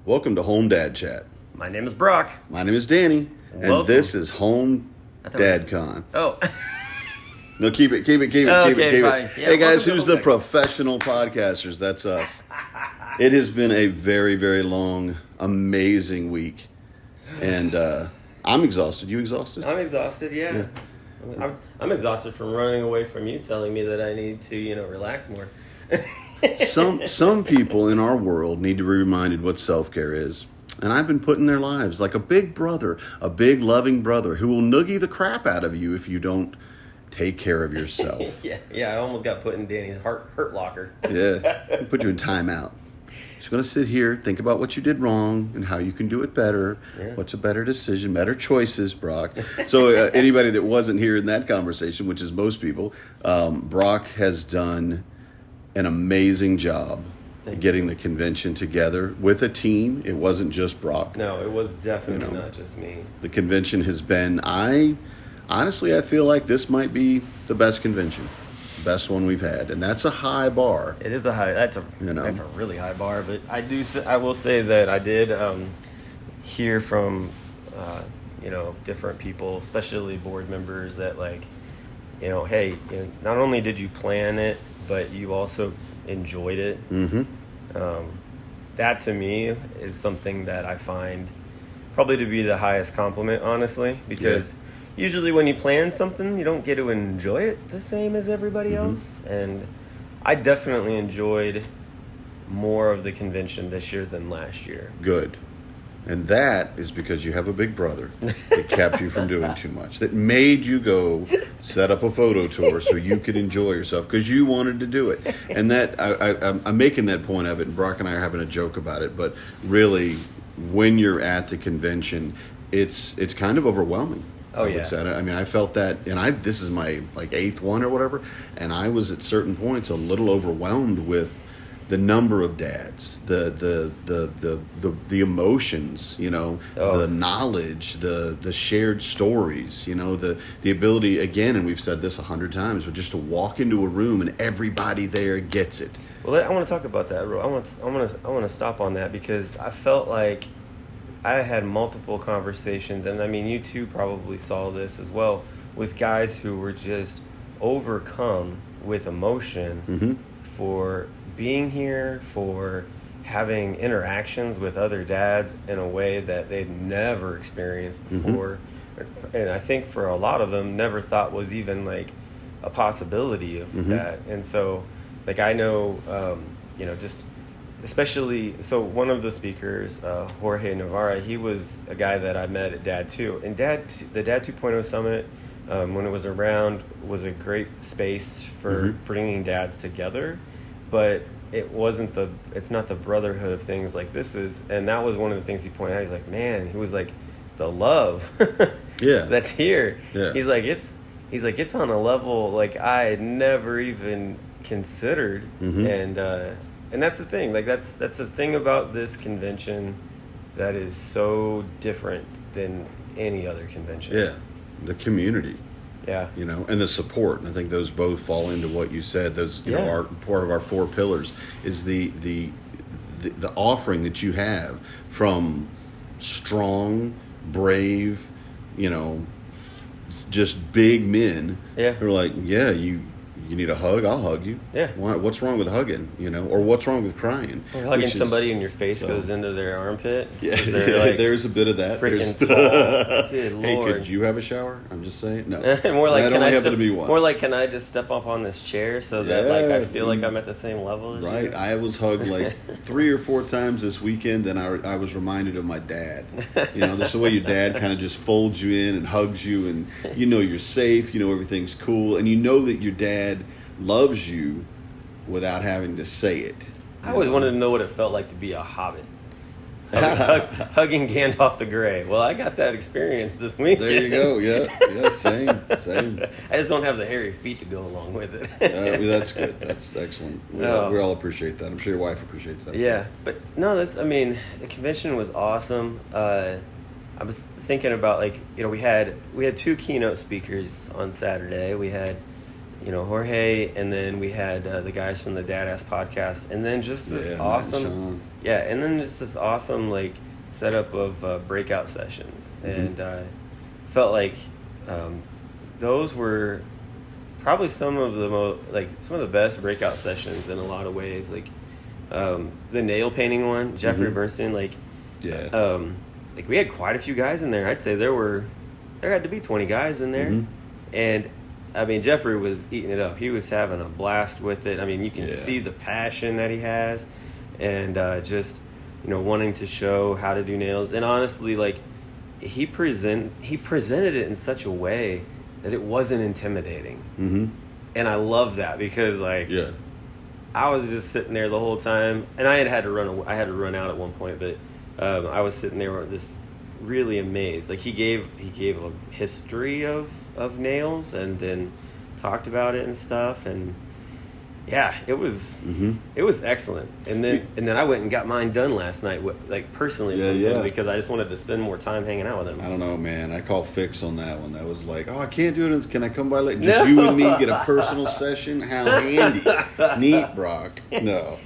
Welcome to Home Dad Chat. My name is Brock. My name is Danny, and this is HomeDadCon. Oh. No, keep it. Okay, Keep fine. it. Yeah, Hey guys, who's the HomeDadCon? professional podcasters? That's us. It has been a very, very long, amazing week, and I'm exhausted. You exhausted? I'm exhausted, yeah. I'm exhausted from running away from you telling me that I need to, relax more. Some people in our world need to be reminded what self-care is. And I've been put in their lives like a big brother, a big loving brother who will noogie the crap out of you if you don't take care of yourself. yeah, I almost got put in Danny's hurt locker. Yeah, put you in timeout. Just going to sit here, think about what you did wrong and how you can do it better. Yeah. What's a better decision, better choices, Brock. So anybody that wasn't here in that conversation, which is most people, Brock has done an amazing job getting the convention together with a team. It wasn't just Brock. No, it was definitely not just me. The convention has been, honestly, I feel like this might be the best convention. Best one we've had, and that's a high bar. It is a high. That's a really high bar. But I will say that I did hear from different people, especially board members, that hey, not only did you plan it, but you also enjoyed it. Mm-hmm. That to me is something that I find probably to be the highest compliment, honestly, because. Yeah. Usually when you plan something, you don't get to enjoy it the same as everybody else. And I definitely enjoyed more of the convention this year than last year. Good. And that is because you have a big brother that kept you from doing too much, that made you go set up a photo tour so you could enjoy yourself because you wanted to do it. And that I'm making that point of it, and Brock and I are having a joke about it, but really when you're at the convention, it's kind of overwhelming. I would say. I mean, I felt that, and this is my eighth one or whatever, and I was at certain points a little overwhelmed with the number of dads, the emotions, the knowledge, the shared stories, the ability, again, and we've said this 100 times, but just to walk into a room and everybody there gets it. Well, I want to talk about that. I want to stop on that because I felt like I had multiple conversations, and I mean, you two probably saw this as well, with guys who were just overcome with emotion for being here, for having interactions with other dads in a way that they'd never experienced before. And I think for a lot of them, never thought was even a possibility of that. And so, I know, just... Especially, so one of the speakers, Jorge Navarra, he was a guy that I met at Dad 2. And the Dad 2.0 Summit, when it was around, was a great space for bringing dads together. But it's not the brotherhood of things like this is. And that was one of the things he pointed out. He's like, man, he was like, the love that's here. Yeah. He's like, it's on a level I had never even considered. And that's the thing. That's the thing about this convention that is so different than any other convention. Yeah, the community. Yeah, and the support. And I think those both fall into what you said. Those, are part of our four pillars. Is the offering that you have from strong, brave, just big men. Yeah, who are like, you need a hug? I'll hug you. Yeah. Why? What's wrong with hugging? Or what's wrong with crying? Or hugging somebody and your face goes into their armpit. Yeah, there's a bit of that. Freaking tall. Good Lord. Hey, could you have a shower? I'm just saying. No. More like, that only happened to me once. More like, can I just step up on this chair so that I feel like I'm at the same level as you? Right. I was hugged 3 or 4 times this weekend, and I was reminded of my dad. This is the way your dad kind of just folds you in and hugs you, and you're safe. Everything's cool, and that your dad loves you without having to say it. I always wanted to know what it felt like to be a hobbit. Hugging Gandalf the Grey. Well, I got that experience this weekend. There you go. Yeah, same. I just don't have the hairy feet to go along with it. That's good. That's excellent. We all appreciate that. I'm sure your wife appreciates that. Yeah, too. but no, the convention was awesome. I was thinking about we had 2 keynote speakers on Saturday. We had Jorge, and then we had the guys from the Dadass podcast, and then just this awesome, and then just this awesome like setup of breakout sessions, and felt like those were probably some of the best breakout sessions in a lot of ways. Like the nail painting one, Jeffrey Bernstein, like we had quite a few guys in there. I'd say there had to be 20 guys in there, and I mean, Jeffrey was eating it up. He was having a blast with it. I mean, you can see the passion that he has, and just wanting to show how to do nails. And honestly, like he presented it in such a way that it wasn't intimidating. And I love that because I was just sitting there the whole time, and I had to run out at one point, but I was sitting there just really amazed. Like he gave a history of nails and then talked about it and stuff, and it was excellent. And then I went and got mine done last night, like personally, because I just wanted to spend more time hanging out with him. I don't know, man. I call fix on that one. That was like, I can't do it. Can I come by later? Just you and me get a personal session? How handy. Neat, Brock. No.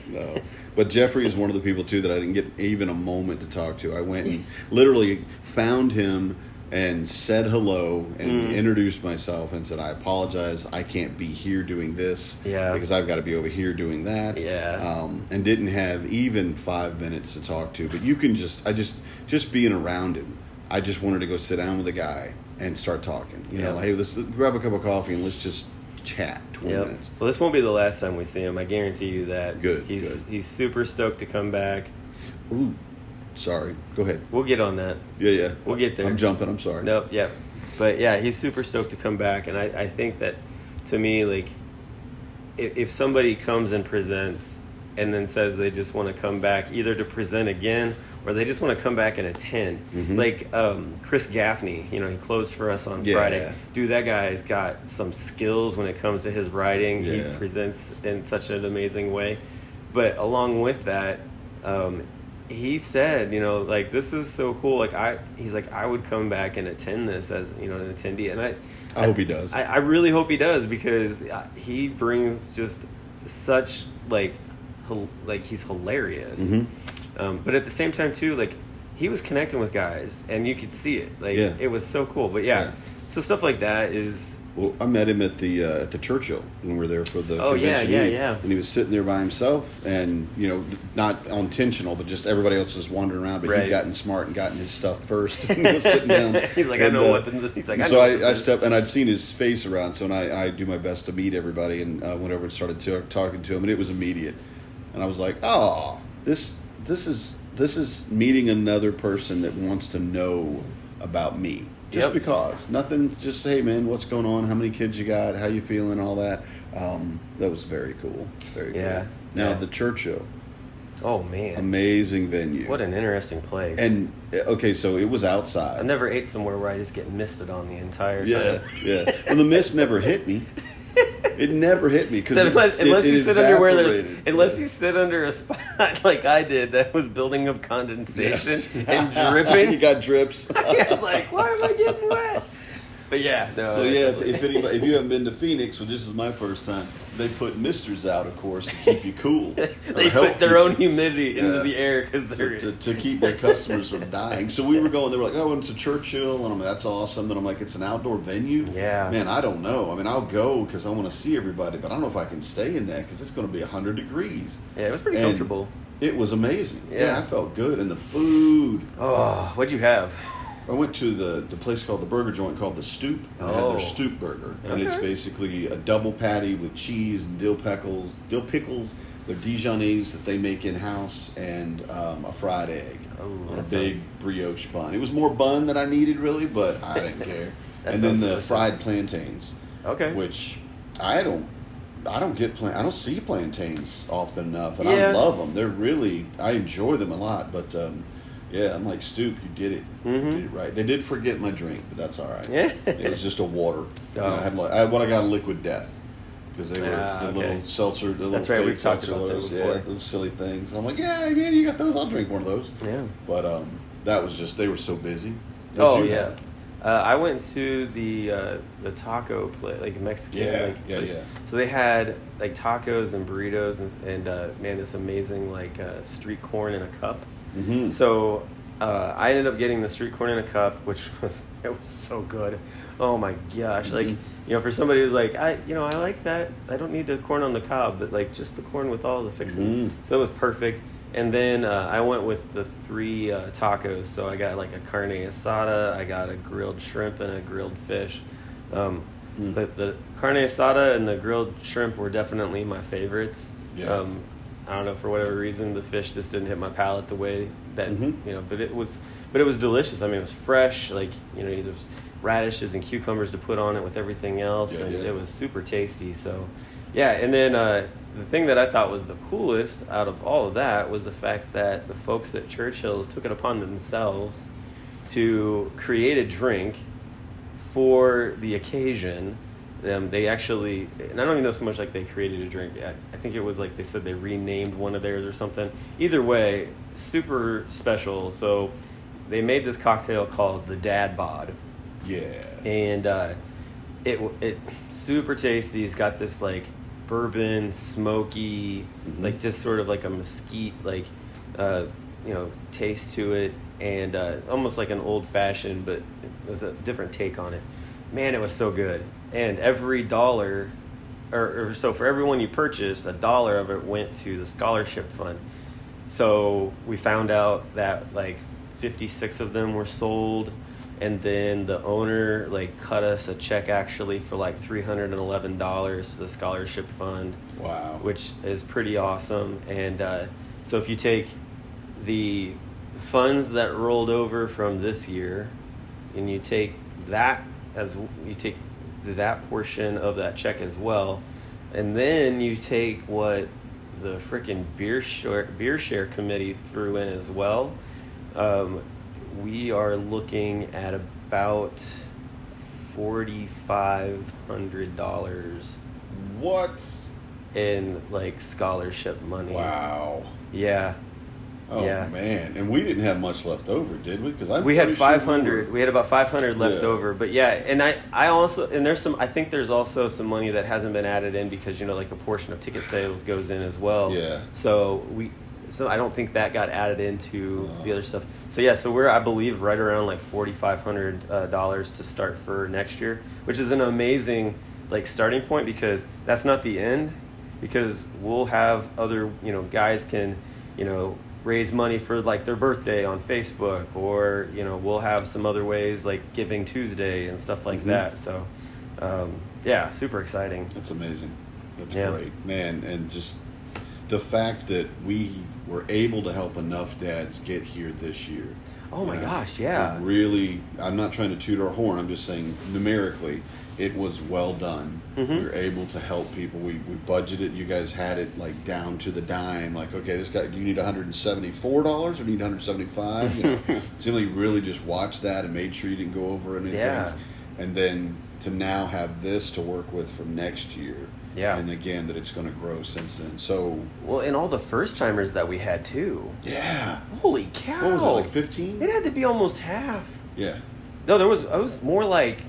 But Jeffrey is one of the people, too, that I didn't get even a moment to talk to. I went and literally found him and said hello and introduced myself and said, I apologize, I can't be here doing this because I've got to be over here doing that. And didn't have even 5 minutes to talk to. But you can just being around him, I just wanted to go sit down with a guy and start talking. Like, hey, let's grab a cup of coffee and let's just chat 20 minutes. Well, this won't be the last time we see him. I guarantee you that. Good. He's super stoked to come back. Ooh, sorry. Go ahead. We'll get on that. Yeah. We'll get there. I'm jumping. I'm sorry. Nope. Yeah. But he's super stoked to come back, and I think that to me, like, if somebody comes and presents and then says they just want to come back either to present again or they just want to come back and attend. Like Chris Gaffney, he closed for us on Friday. Dude, that guy's got some skills when it comes to his writing. He presents in such an amazing way. But along with that, he said, like, this is so cool. Like he's like, I would come back and attend this as, an attendee. And I hope he does. I really hope he does, because he brings just such like he's hilarious. But at the same time too, like he was connecting with guys and you could see it. Like it was so cool. But so stuff like that is. Well, I met him at the Churchill when we were there for the convention. And he was sitting there by himself, and not intentional, but just everybody else was wandering around. But he'd gotten smart and gotten his stuff first, and was sitting down. He's like, I know what this. He's like, so I stepped, and I'd seen his face around, so I do my best to meet everybody, and went over and started talking to him, and it was immediate, and I was like, oh, this is meeting another person that wants to know about me. Just because. Nothing, just, hey, man, what's going on? How many kids you got? How you feeling? All that. That was very cool. Very cool. Now, the Churchill. Oh, man. Amazing venue. What an interesting place. And, okay, so it was outside. I never ate somewhere where I just get misted on the entire time. Yeah. Well, the mist never hit me. It never hit me, because unless you sit under a spot like I did that was building up condensation and dripping. You got drips. I was like, why am I getting wet? But if you haven't been to Phoenix, well, this is my first time. They put misters out, of course, to keep you cool. They put their own humidity into the air because they're to keep their customers from dying. So we were going. They were like, "Oh, it's a Churchill," and I'm like, "That's awesome." Then I'm like, "It's an outdoor venue." Yeah. Man, I don't know. I mean, I'll go because I want to see everybody, but I don't know if I can stay in that because it's going to be 100 degrees. Yeah, it was pretty comfortable. It was amazing. Yeah, I felt good, and the food. Oh, what'd you have? I went to the place called the burger joint called the Stoop, and I had their Stoop burger, and it's basically a double patty with cheese and dill pickles, their Dijonnaise that they make in house, and a fried egg on a big brioche bun. It was more bun than I needed, really, but I didn't care. And then the fried plantains, which I don't see plantains often enough, and I love them. They're really, I enjoy them a lot, but. I'm like, Stoop, you did it. You did it right. They did forget my drink, but that's all right. It was just a water. I got a Liquid Death, because they were the little seltzer, the little fake we've talked seltzer about waters. them before. Those silly things. I'm like, yeah, man, you got those. I'll drink one of those. Yeah. But that was just, they were so busy. I went to the taco place, like Mexican. Place. So they had like tacos and burritos and man, this amazing like street corn in a cup. Mm-hmm. So I ended up getting the street corn in a cup, which was so good. Oh my gosh! Mm-hmm. Like, you know, for somebody who's like, I like that. I don't need the corn on the cob, but like just the corn with all the fixings. Mm-hmm. So it was perfect. And then I went with the 3 tacos. So I got like a carne asada, I got a grilled shrimp, and a grilled fish. But the carne asada and the grilled shrimp were definitely my favorites. Yeah. I don't know, for whatever reason, the fish just didn't hit my palate the way that, but it was delicious. I mean, it was fresh, like, there's radishes and cucumbers to put on it with everything else, and it was super tasty. So, yeah, and then the thing that I thought was the coolest out of all of that was the fact that the folks at Churchill's took it upon themselves to create a drink for the occasion. They actually, and I don't even know so much like they created a drink. I think it was like they said they renamed one of theirs or something. Either way, super special. So they made this cocktail called the Dad Bod. Yeah. And it super tasty. It's got this like bourbon, smoky, like just sort of like a mesquite, like taste to it, and almost like an old fashioned, but it was a different take on it. Man, it was so good. And every dollar, or so for everyone you purchased, $1 of it went to the scholarship fund. So we found out that like 56 of them were sold, and then the owner like cut us a check actually for like $311 to the scholarship fund. Wow. Which is pretty awesome. And so if you take the funds that rolled over from this year, and you take that portion of that check as well, and then you take what the freaking beer share committee threw in as well, we are looking at about $4,500 What? in like scholarship money. Wow. Yeah. Oh, yeah. Man. And we didn't have much left over, did we? Because we had 500. We had about 500 left over. But yeah, and I also, and I think there's also some money that hasn't been added in because, like a portion of ticket sales goes in as well. Yeah. So I don't think that got added into the other stuff. So yeah, so we're, I believe, right around like $4,500 to start for next year, which is an amazing like starting point, because that's not the end, because we'll have other, guys can, raise money for like their birthday on Facebook, or we'll have some other ways like Giving Tuesday and stuff like that. So yeah, super exciting. That's amazing. That's great, man. And just the fact that we were able to help enough dads get here this year. Oh my gosh, yeah. Really, I'm not trying to toot our horn, I'm just saying numerically it was well done. We were able to help people. We budgeted. You guys had it like down to the dime. Like, okay, this guy, do you need $174 or do you need $175? It seemed like you really just watched that and made sure you didn't go over any things. And then to now have this to work with for next year. Yeah. And again, that it's going to grow since then. So. Well, and all the first timers that we had too. Yeah. Holy cow. What was it, like 15? It had to be almost half. Yeah. No, I was more like,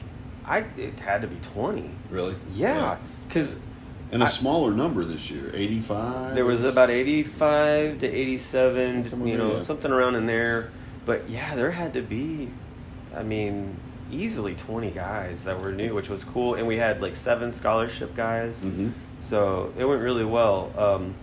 it had to be 20. Really? Yeah. Because. And a smaller number this year, 85? There was about 85 to 87, something around in there. But yeah, there had to be, easily 20 guys that were new, which was cool. And we had like 7 scholarship guys. So it went really well.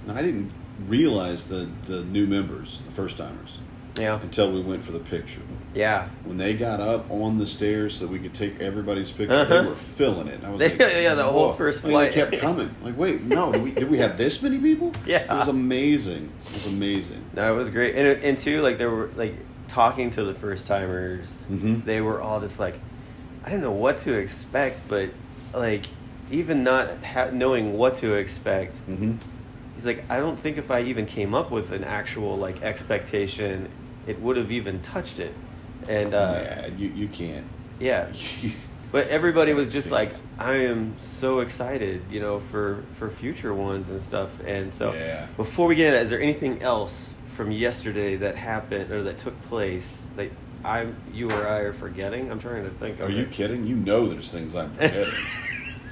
I didn't realize the new members, the first timers. Yeah. Until we went for the picture. Yeah. When they got up on the stairs so we could take everybody's picture, they were filling it. I was like, yeah, the whole first flight. They kept coming. Like, wait, no, did we have this many people? Yeah. It was amazing. No, it was great. And too, like, there were, like, talking to the first timers, they were all just like, I didn't know what to expect, but, like, even not knowing what to expect, he's like, I don't think if I even came up with an actual, like, expectation, it would have even touched it. And you can't. Yeah. But everybody was just like, I am so excited, for future ones and stuff. And so before we get into that, is there anything else from yesterday that happened or that took place that you or I are forgetting? I'm trying to think of Are you it. kidding? You know there's things I'm forgetting.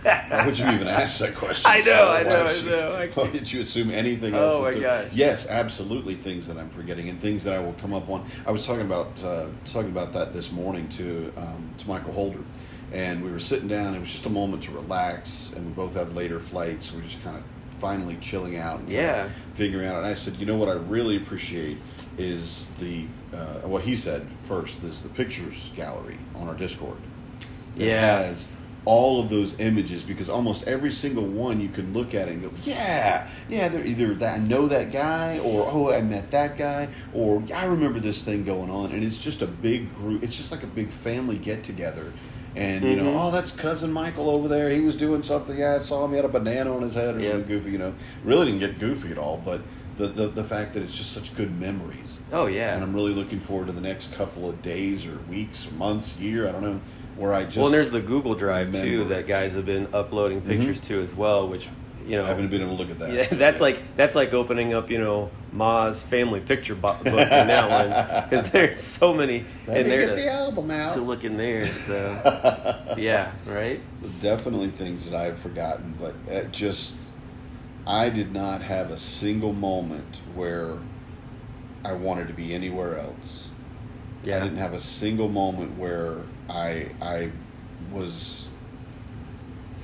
Why would you even ask that question? I know. Why did you assume anything else? Oh my gosh! Yes, absolutely, things that I'm forgetting and things that I will come up on. I was talking about that this morning to Michael Holder, and we were sitting down. It was just a moment to relax, and we both have later flights. We're just kind of finally chilling out and kind of figuring out. And I said, you know what I really appreciate is what he said first is the pictures gallery on our Discord. It has all of those images, because almost every single one you can look at it and go, they're either that I know that guy, or oh, I met that guy, or I remember this thing going on. And it's just a big group. It's just like a big family get together. And you know, oh, that's cousin Michael over there. He was doing something. Yeah, I saw him. He had a banana on his head or something goofy. You know, really didn't get goofy at all, but the fact that it's just such good memories. Oh yeah. And I'm really looking forward to the next couple of days or weeks or months, year, I don't know, where I just... Well, and there's the Google Drive too that guys have been uploading pictures to as well, which, you know, I haven't been able to look at that. Yeah, so that's like opening up, you know, Ma's family picture book in that one, because there's so many in there get the album out to look in there. So yeah, right. So definitely things that I've forgotten, but I did not have a single moment where I wanted to be anywhere else. Yeah. I didn't have a single moment where I was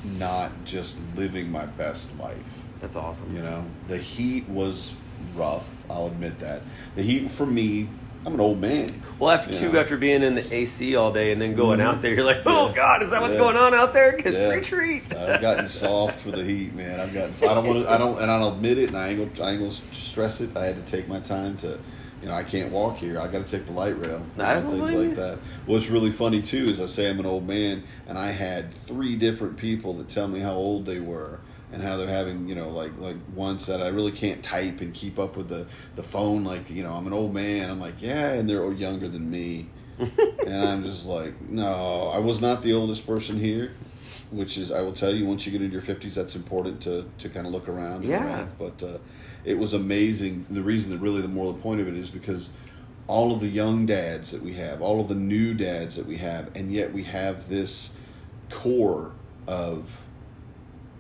not just living my best life. That's awesome. You know, the heat was rough. I'll admit that. The heat for me, I'm an old man. Well, after being in the AC all day and then going out there, you're like, oh God, is that what's going on out there? Retreat. I've gotten soft for the heat, man. I'll admit it, and I ain't gonna stress it. I had to take my time to, you know, I can't walk here. I got to take the light rail. Things like that. What's really funny too is I say I'm an old man, and I had 3 different people that tell me how old they were. And how they're having, you know, like once that I really can't type and keep up with the phone, like, you know, I'm an old man. I'm like, yeah, and they're younger than me. And I'm just like, no, I was not the oldest person here, which is, I will tell you, once you get into your 50s, that's important to kind of look around. Yeah. But it was amazing. The reason that really the moral point of it is because all of the young dads that we have, all of the new dads that we have, and yet we have this core of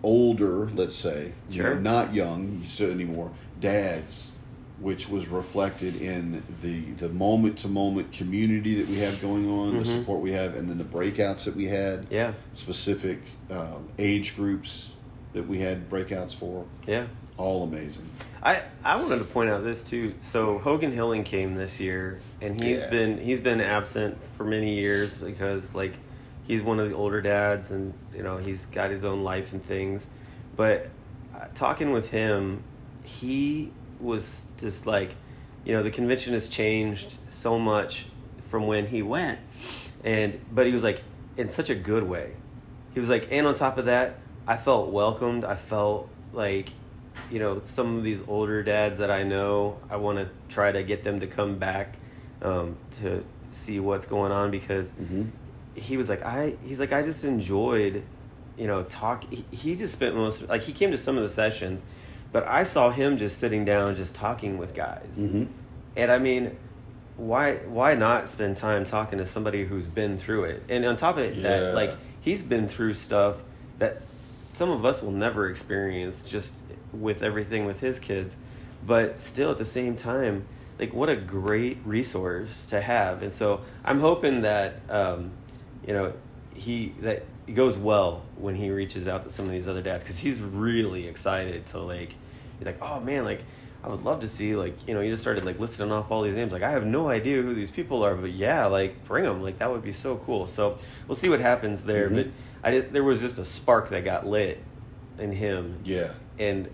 older, let's say, not young anymore, dads, which was reflected in the moment-to-moment community that we have going on, the support we have, and then the breakouts that we had, specific age groups that we had breakouts for. Yeah. All amazing. I wanted to point out this too. So Hogan Hilling came this year, and he's been absent for many years because like he's one of the older dads, and you know he's got his own life and things. But talking with him, he was just like, you know, the convention has changed so much from when he went, but he was like in such a good way. He was like, and on top of that, I felt welcomed. I felt like, you know, some of these older dads that I know, I want to try to get them to come back to see what's going on, because he was like, I just enjoyed, you know, talk. He just spent he came to some of the sessions, but I saw him just sitting down, just talking with guys. And I mean, why not spend time talking to somebody who's been through it? And on top of that, like, he's been through stuff that some of us will never experience, just with everything with his kids. But still, at the same time, like, what a great resource to have. And so I'm hoping that, you know, that it goes well when he reaches out to some of these other dads, because he's really excited to, like, be like, oh man, like, I would love to see, like, you know, he just started like listing off all these names. Like, I have no idea who these people are, but yeah, like, bring them. Like, that would be so cool. So we'll see what happens there. But there was just a spark that got lit in him. Yeah. And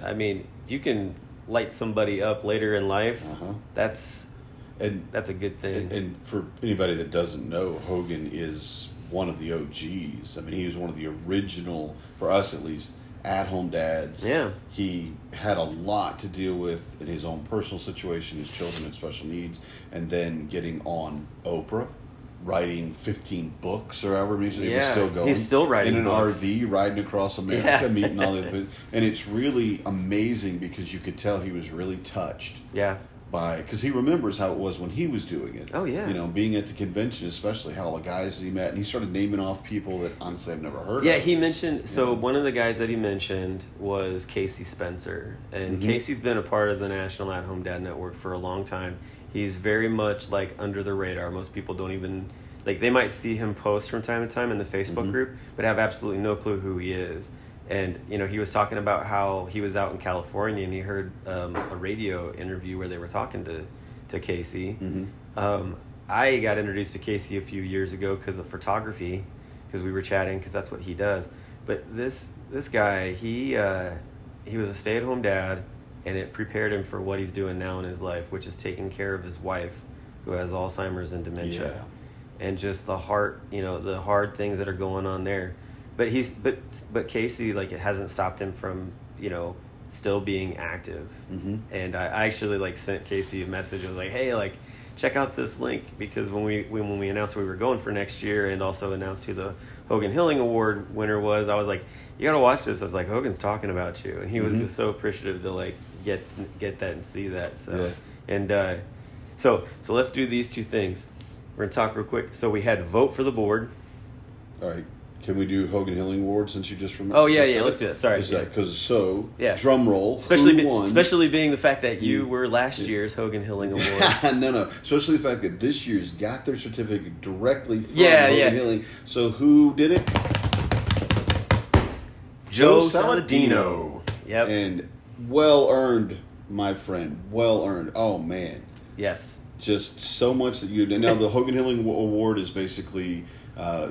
I mean, if you can light somebody up later in life, that's a good thing. And for anybody that doesn't know, Hogan is one of the OGs. I mean, he was one of the original, for us at least, at-home dads. Yeah. He had a lot to deal with in his own personal situation, his children with special needs, and then getting on Oprah, writing 15 books or however many. He was still going. He's still writing in an books. RV, riding across America, meeting all the other. And it's really amazing because you could tell he was really touched. Yeah. because he remembers how it was when he was doing it. Oh, yeah. You know, being at the convention, especially how all the guys he met, and he started naming off people that honestly I've never heard of. Yeah, he mentioned, so one of the guys that he mentioned was Casey Spencer. And Casey's been a part of the National At Home Dad Network for a long time. He's very much like under the radar. Most people don't even, like, they might see him post from time to time in the Facebook group, but have absolutely no clue who he is. And, you know, he was talking about how he was out in California and he heard a radio interview where they were talking to Casey. I got introduced to Casey a few years ago because of photography, because we were chatting, because that's what he does. But this guy, he was a stay-at-home dad, and it prepared him for what he's doing now in his life, which is taking care of his wife, who has Alzheimer's and dementia. And just the hard things that are going on there. But Casey, like, it hasn't stopped him from, you know, still being active. And I actually, like, sent Casey a message. I was like, hey, like, check out this link, because when we announced we were going for next year and also announced who the Hogan Hilling Award winner was, I was like, you got to watch this. I was like, Hogan's talking about you. And he was just so appreciative to, like, get that and see that. So, and so let's do these two things. We're going to talk real quick. So we had vote for the board. All right. Can we do Hogan Hilling Award since you just remembered? Oh, yeah, let's do that. Sorry. Because drum roll. Especially being the fact that you were last year's Hogan Hilling Award. No. Especially the fact that this year's got their certificate directly from Hogan Hilling. So who did it? Joe Saladino. Yep. And well earned, my friend. Well earned. Oh, man. Yes. Just so much that you did. Now, the Hogan Hilling Award is basically...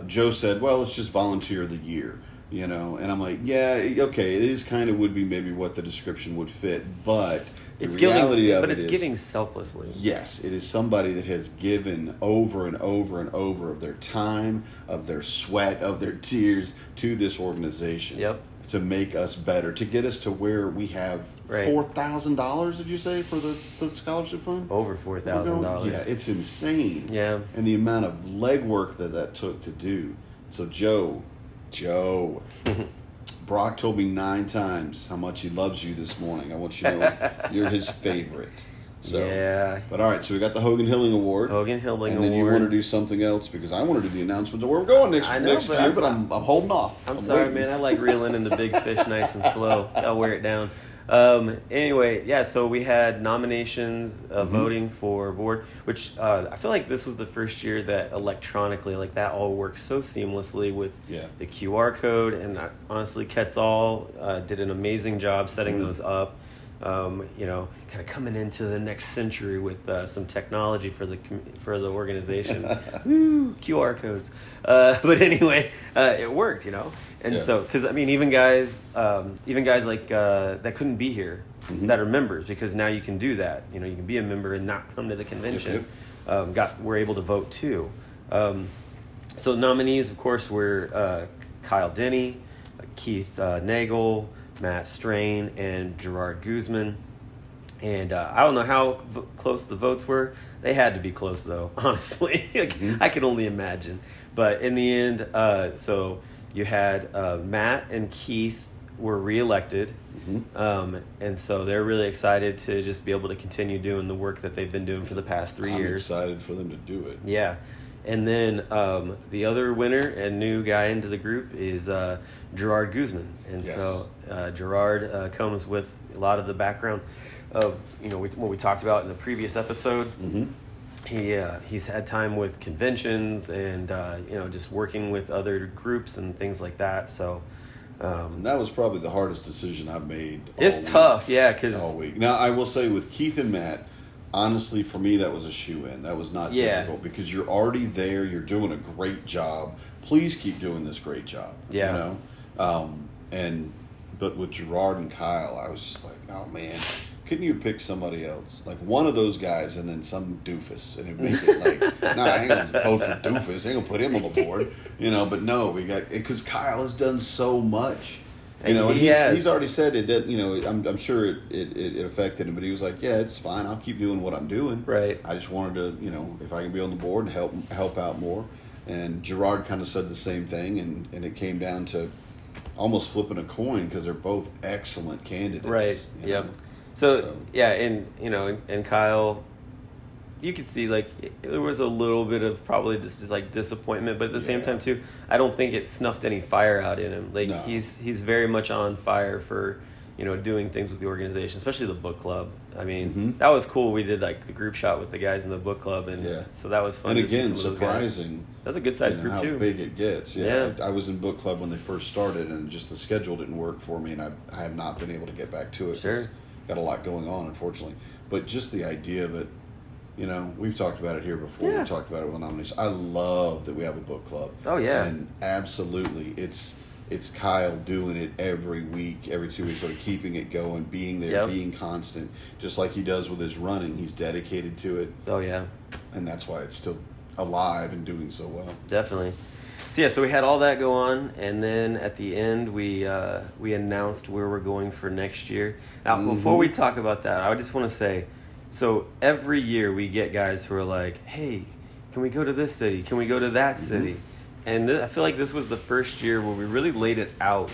Joe said, well, it's just volunteer of the year, you know, and I'm like, yeah, okay, it is kind of would be maybe what the description would fit, but it's giving selflessly. Yes, it is somebody that has given over and over and over of their time, of their sweat, of their tears to this organization. Yep. To make us better, to get us to where we have $4,000, did you say, for the scholarship fund? Over $4,000. Yeah, it's insane. Yeah. And the amount of legwork that took to do. So Joe, Brock told me 9 times how much he loves you this morning. I want you to know you're his favorite. So, yeah. But all right, so we got the Hogan Hilling Award. And then you want to do something else, because I want to do the announcement of where we're going next year, but I'm holding off. I'm sorry, man. I like reeling in the big fish nice and slow. I'll wear it down. Anyway, yeah, so we had nominations, voting for board, which I feel like this was the first year that electronically, like, that all works so seamlessly with the QR code. And honestly, Quetzal did an amazing job setting those up. You know, kind of coming into the next century with some technology for the organization. Woo, QR codes. But anyway, it worked, you know. And so, because I mean, even guys like that couldn't be here that are members, because now you can do that. You know, you can be a member and not come to the convention. We're able to vote too. So nominees, of course, were Kyle Denny, Keith Nagel, Matt Strain, and Gerard Guzman. And I don't know how close the votes were. They had to be close, though, honestly. I can only imagine. But in the end, so you had Matt and Keith were reelected. And so they're really excited to just be able to continue doing the work that they've been doing for the past 3 years. I'm excited for them to do it. Yeah. And then the other winner and new guy into the group is Gerard Guzman. And so Gerard comes with a lot of the background of, you know, what we talked about in the previous episode. He's had time with conventions and, you know, just working with other groups and things like that. So and that was probably the hardest decision I've made. It's tough, yeah. All week. Now, I will say with Keith and Matt, honestly, for me, that was a shoe-in. That was not difficult, because you're already there. You're doing a great job. Please keep doing this great job. Yeah. You know? But with Gerard and Kyle, I was just like, oh, man, couldn't you pick somebody else? Like one of those guys and then some doofus. And it'd make it like, nah, I ain't going to vote for doofus. I ain't going to put him on the board. You know, but no, we got, because Kyle has done so much. You know, and he's already said it. That, you know, I'm sure it affected him, but he was like, "Yeah, it's fine. I'll keep doing what I'm doing. Right. I just wanted to, you know, if I can be on the board and help out more." And Gerard kind of said the same thing, and it came down to almost flipping a coin, because they're both excellent candidates. Right. Yep. So yeah, and Kyle, you could see like there was a little bit of probably just like disappointment, but at the same time too, I don't think it snuffed any fire out in him. Like he's very much on fire for doing things with the organization, especially the book club. I mean, that was cool. We did like the group shot with the guys in the book club, and so that was fun. And to again, see some of those surprising. Guys. That's a good sized group how too. How big it gets. I was in book club when they first started, and just the schedule didn't work for me, and I have not been able to get back to it. Sure. Got a lot going on, unfortunately. But just the idea of it, we've talked about it here before. We talked about it with the nominations. I love that we have a book club. Oh yeah. And absolutely, it's Kyle doing it every week, every 2 weeks, sort of keeping it going, being there, being constant, just like he does with his running. He's dedicated to it. Oh yeah. And that's why it's still alive and doing so well. Definitely. So we had all that go on, and then at the end we announced where we're going for next year. Now, before we talk about that, I just want to say, so every year we get guys who are like, "Hey, can we go to this city? Can we go to that city?" And I feel like this was the first year where we really laid it out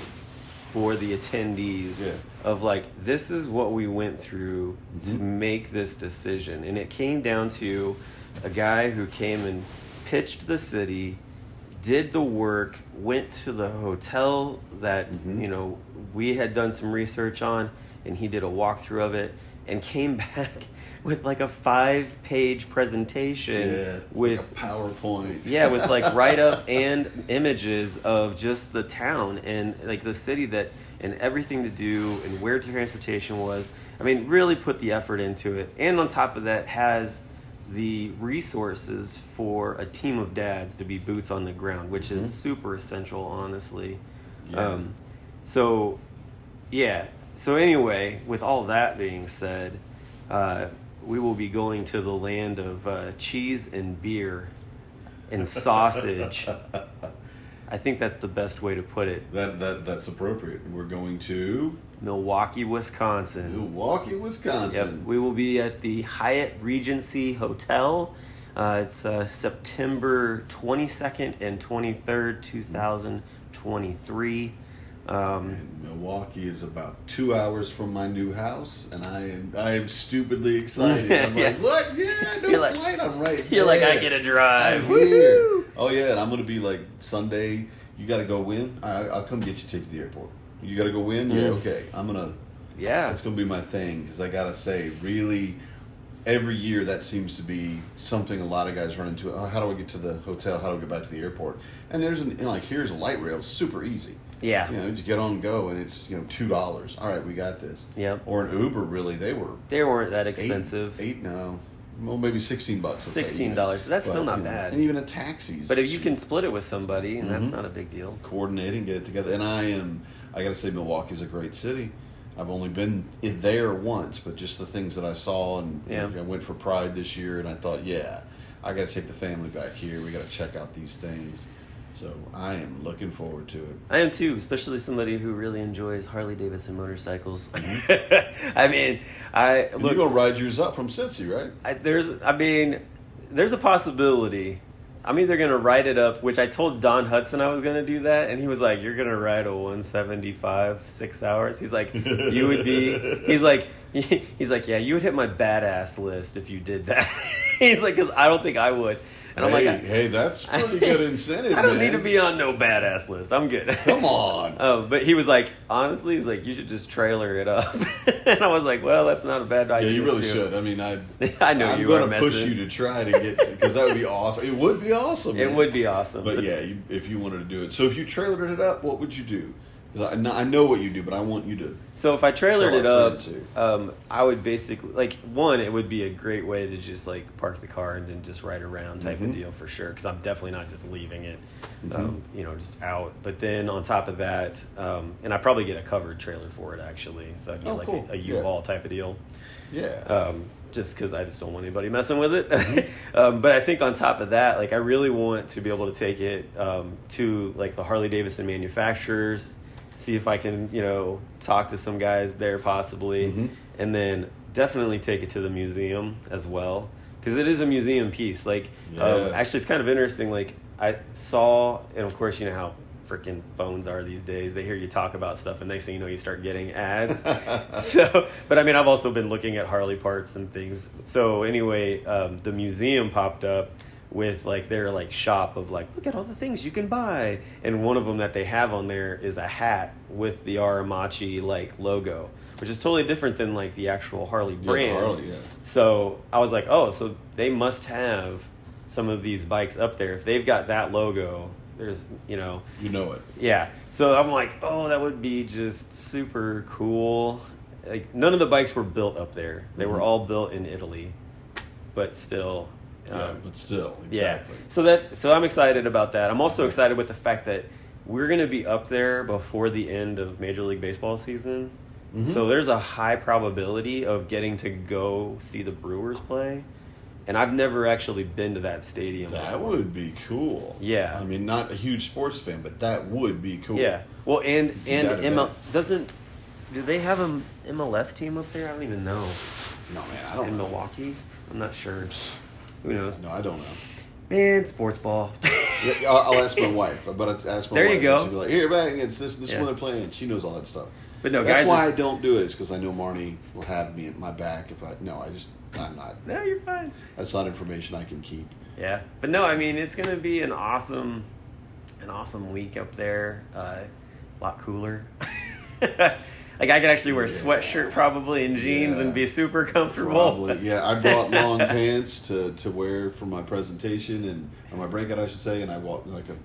for the attendees of like, this is what we went through to make this decision, and it came down to a guy who came and pitched the city, did the work, went to the hotel that we had done some research on, and he did a walkthrough of it, and came back with like a 5-page presentation with like a PowerPoint. With like write-up and images of just the town and like the city and everything to do and where transportation was. I mean, really put the effort into it, and on top of that has the resources for a team of dads to be boots on the ground, which is super essential, honestly. So anyway, with all that being said, we will be going to the land of cheese and beer and sausage. I think that's the best way to put it. That's appropriate. We're going to Milwaukee, Wisconsin. Yep. We will be at the Hyatt Regency Hotel. It's September 22nd and 23rd, 2023. And Milwaukee is about 2 hours from my new house, and I am stupidly excited. I'm like, what? Yeah, flight. I'm right here. You're like, I get a drive. I'm here. Oh yeah, and I'm gonna be like Sunday. You got to go in. I'll come get you. Take you to the airport. You got to go in. Yeah, okay. I'm gonna. Yeah. That's gonna be my thing, because I gotta say, really, every year that seems to be something a lot of guys run into. Oh, how do I get to the hotel? How do I get back to the airport? And there's here's a light rail. It's super easy. Yeah. Just get on and go, and it's $2. All right, we got this. Yep. Or an Uber, really, they weren't that expensive. Well, maybe $16. $16, but that's still not bad. And even a taxi's. But if you can split it with somebody, and that's not a big deal. Coordinate and get it together. And I got to say, Milwaukee's a great city. I've only been there once, but just the things that I saw, and I went for Pride this year, and I thought, I got to take the family back here. We got to check out these things. So I am looking forward to it. I am too, especially somebody who really enjoys Harley Davidson motorcycles. I mean, you're gonna ride yours up from Cincy, right? There's a possibility. I'm either gonna ride it up, which I told Don Hudson I was gonna do that, and he was like, "You're gonna ride a 175 6 hours." He's like, "You would be." He's like, "Yeah, you would hit my badass list if you did that." He's like, "Because I don't think I would." And I'm like, hey, that's pretty good incentive. I don't need to be on no badass list. I'm good. Come on. But he was like, honestly, he's like, you should just trailer it up. And I was like, well, that's not a bad idea. Yeah, you really should. I mean, I know I'm going to push you to try to get, because that would be awesome. It would be awesome. It would be awesome. But if you wanted to do it. So if you trailered it up, what would you do? Because I know what you do, but I want you to. So if I trailered it up, I would basically, it would be a great way to just park the car and then just ride around type of deal for sure. Because I'm definitely not just leaving it, just out. But then on top of that, and I probably get a covered trailer for it actually. So I'd get cool. a U-Haul type of deal. Yeah. Just because I just don't want anybody messing with it. But I think on top of that, I really want to be able to take it to the Harley Davidson manufacturers. See if I can, talk to some guys there possibly, and then definitely take it to the museum as well, because it is a museum piece. Actually, it's kind of interesting. I saw, and of course, you know how freaking phones are these days. They hear you talk about stuff, and next thing you know, you start getting ads. So, but I mean, I've also been looking at Harley parts and things. So anyway, the museum popped up with like their like shop of like, look at all the things you can buy, and one of them that they have on there is a hat with the Aramachi like logo, which is totally different than like the actual Harley brand. Harley, yeah. So I was like, oh, so they must have some of these bikes up there. If they've got that logo, there's, you know it. Yeah. So I'm like, oh, that would be just super cool. Like, none of the bikes were built up there. They were all built in Italy, but still. Exactly. Yeah. So I'm excited about that. I'm also excited with the fact that we're going to be up there before the end of Major League Baseball season. Mm-hmm. So there's a high probability of getting to go see the Brewers play. And I've never actually been to that stadium That before. would be cool. Yeah. I mean, not a huge sports fan, but that would be cool. Yeah. Well, and ML, do they have an MLS team up there? I don't even know. No, man, I don't In know. Milwaukee? I'm not sure. Who knows? No, I don't know. Man, sports ball. Yeah, I'll ask my wife, but I'll ask my There wife. you go. She'll be like, here, man, it's this one they're playing. She knows all that stuff. But no, That's guys. why I don't do it. It's because I know Marnie will have me at my back if I'm not. No, you're fine. That's not information I can keep. Yeah, but no, I mean, it's gonna be an awesome week up there. A lot cooler. Like, I could actually wear a sweatshirt probably and jeans and be super comfortable. Probably, yeah. I brought long pants to wear for my presentation and or my breakout, I should say. And I walked like a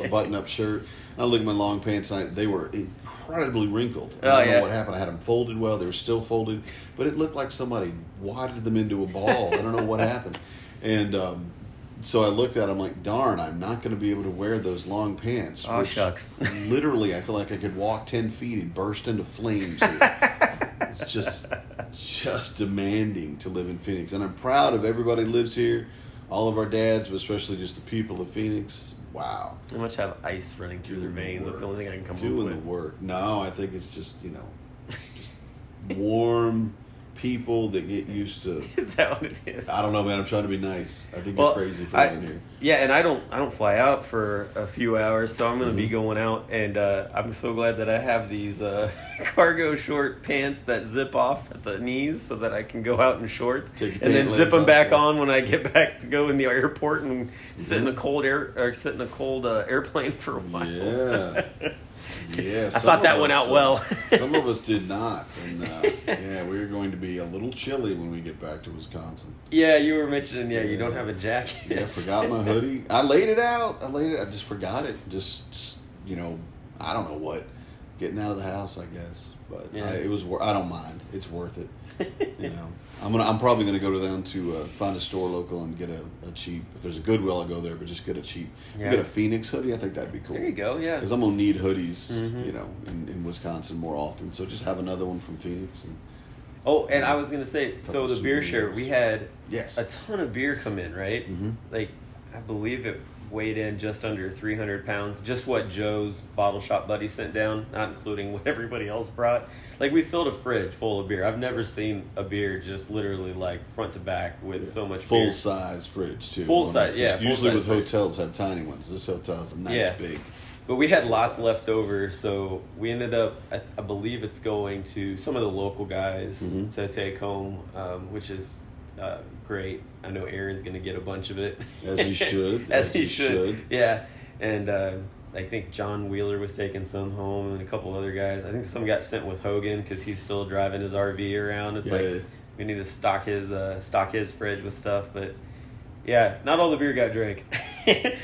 button-up shirt. And I look at my long pants, and they were incredibly wrinkled. I don't know what happened. I had them folded well. They were still folded, but it looked like somebody wadded them into a ball. I don't know what happened. And so I looked at them like, darn, I'm not going to be able to wear those long pants. Oh, shucks. Literally, I feel like I could walk 10 feet and burst into flames here. It's just demanding to live in Phoenix. And I'm proud of everybody who lives here, all of our dads, but especially just the people of Phoenix. Wow. They must have ice running through their veins. That's the only thing I can come up with. Doing the work. No, I think it's just, just warm people that get used to. Is that what it is? I don't know, man. I'm trying to be nice. I think you're crazy for living here. Yeah, and I don't fly out for a few hours, so I'm going to be going out, and I'm so glad that I have these cargo short pants that zip off at the knees so that I can go out in shorts and then zip them back on when I get back to go in the airport and sit in a cold airplane for a while. Yeah. Yeah, I thought that went out well. Some of us did not, and we're going to be a little chilly when we get back to Wisconsin. Yeah, you were mentioning, you don't have a jacket. Yeah, I forgot my hoodie. I laid it out. I just forgot it. Just I don't know what. Getting out of the house, I guess. But I don't mind. It's worth it. I'm probably gonna go down to find a store local and get a cheap. If there's a Goodwill, I'll go there, but just get a cheap. Get a Phoenix hoodie. I think that'd be cool. There you go. Yeah. Because I'm gonna need hoodies, in Wisconsin more often. So just have another one from Phoenix. And I was gonna say, so the beer share, we had a ton of beer come in, right? Mm-hmm. Like, I believe it weighed in just under 300 pounds. Just what Joe's bottle shop buddy sent down, not including what everybody else brought. Like, we filled a fridge full of beer. I've never seen a beer just literally like front to back with so much full beer. size fridge too. Full size, yeah. Usually with hotels have tiny ones. This hotel has a nice big. But we had lots left over, so we ended up, I believe it's going to some of the local guys to take home, which is great. I know Aaron's going to get a bunch of it. As he should. As he should. Yeah. And I think John Wheeler was taking some home and a couple other guys. I think some got sent with Hogan because he's still driving his RV around. It's like we need to stock his fridge with stuff. But, yeah, not all the beer got drank,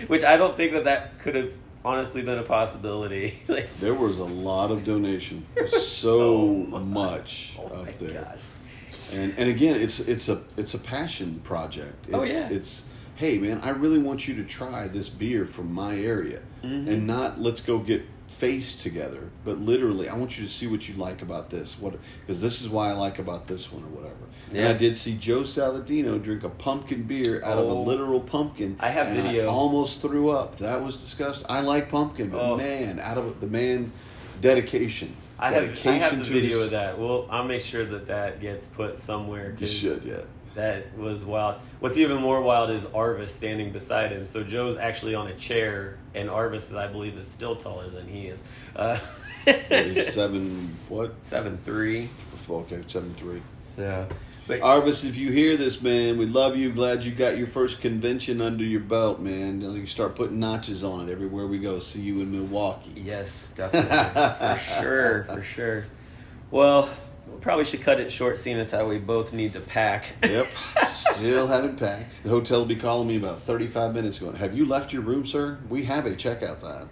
which I don't think that could have honestly been a possibility. There was a lot of donation. So much up there. Gosh. And again, it's a passion project. It's hey man, I really want you to try this beer from my area, and not let's go get faced together, but literally I want you to see what you like about this. Because this is why I like about this one or whatever. Yeah. And I did see Joe Saladino drink a pumpkin beer out of a literal pumpkin. I have video. I almost threw up. That was disgusting. I like pumpkin, but dedication. I have the video of that. Well, I'll make sure that gets put somewhere. You should, yeah. That was wild. What's even more wild is Arvis standing beside him. So Joe's actually on a chair, and Arvis, I believe, is still taller than he is. He's 7'3". Okay, 7'3". So, but Arvis, if you hear this, man, we love you. Glad you got your first convention under your belt, man. You start putting notches on it everywhere we go. See you in Milwaukee. yes, definitely. For sure. Well, we probably should cut it short, seeing as how we both need to pack. Yep, still haven't packed. The hotel will be calling me about 35 minutes going, have you left your room, sir? We have a checkout time.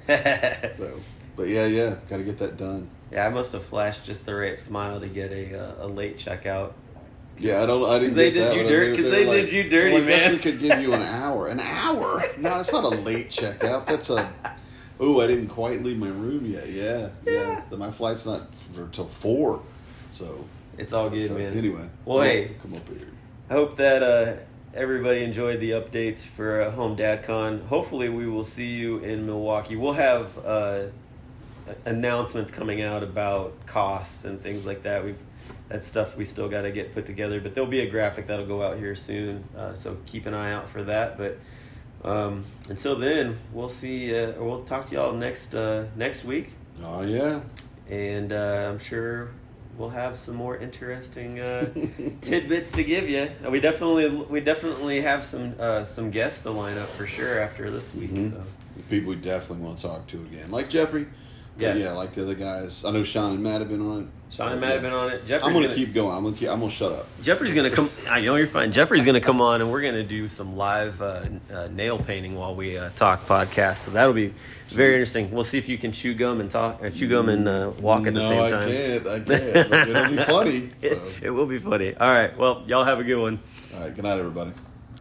So, but yeah, got to get that done. Yeah, I must have flashed just the right smile to get a late checkout. Yeah, I didn't they get did that. you dirty. Because they like, did you dirty, well, I guess man. we could give you an hour. An hour? No, it's not a late checkout. That's a... Oh, I didn't quite leave my room yet. Yeah. So my flight's not till 4. So... It's all good, man. Anyway. Well, hey. Come up here. I hope that everybody enjoyed the updates for HomeDadCon. Hopefully we will see you in Milwaukee. We'll have announcements coming out about costs and things like that. That's stuff we still got to get put together, but there'll be a graphic that'll go out here soon, so keep an eye out for that. But until then, we'll see. We'll talk to y'all next week. Oh yeah, and I'm sure we'll have some more interesting tidbits to give you. We definitely have some guests to line up for sure after this week. Mm-hmm. So people we definitely want to talk to again, like Jeffrey. Yes. Yeah, like the other guys. I know Sean and Matt have been on it. Sean and Matt have been on it. I'm gonna keep going. I'm gonna shut up. Jeffrey's gonna come. I know you're fine. Jeffrey's gonna come on, and we're gonna do some live nail painting while we talk podcast. So that'll be very interesting. We'll see if you can chew gum and talk, or chew gum and walk at the same time. I can't. But it'll be funny. So. It will be funny. All right. Well, y'all have a good one. All right. Good night, everybody.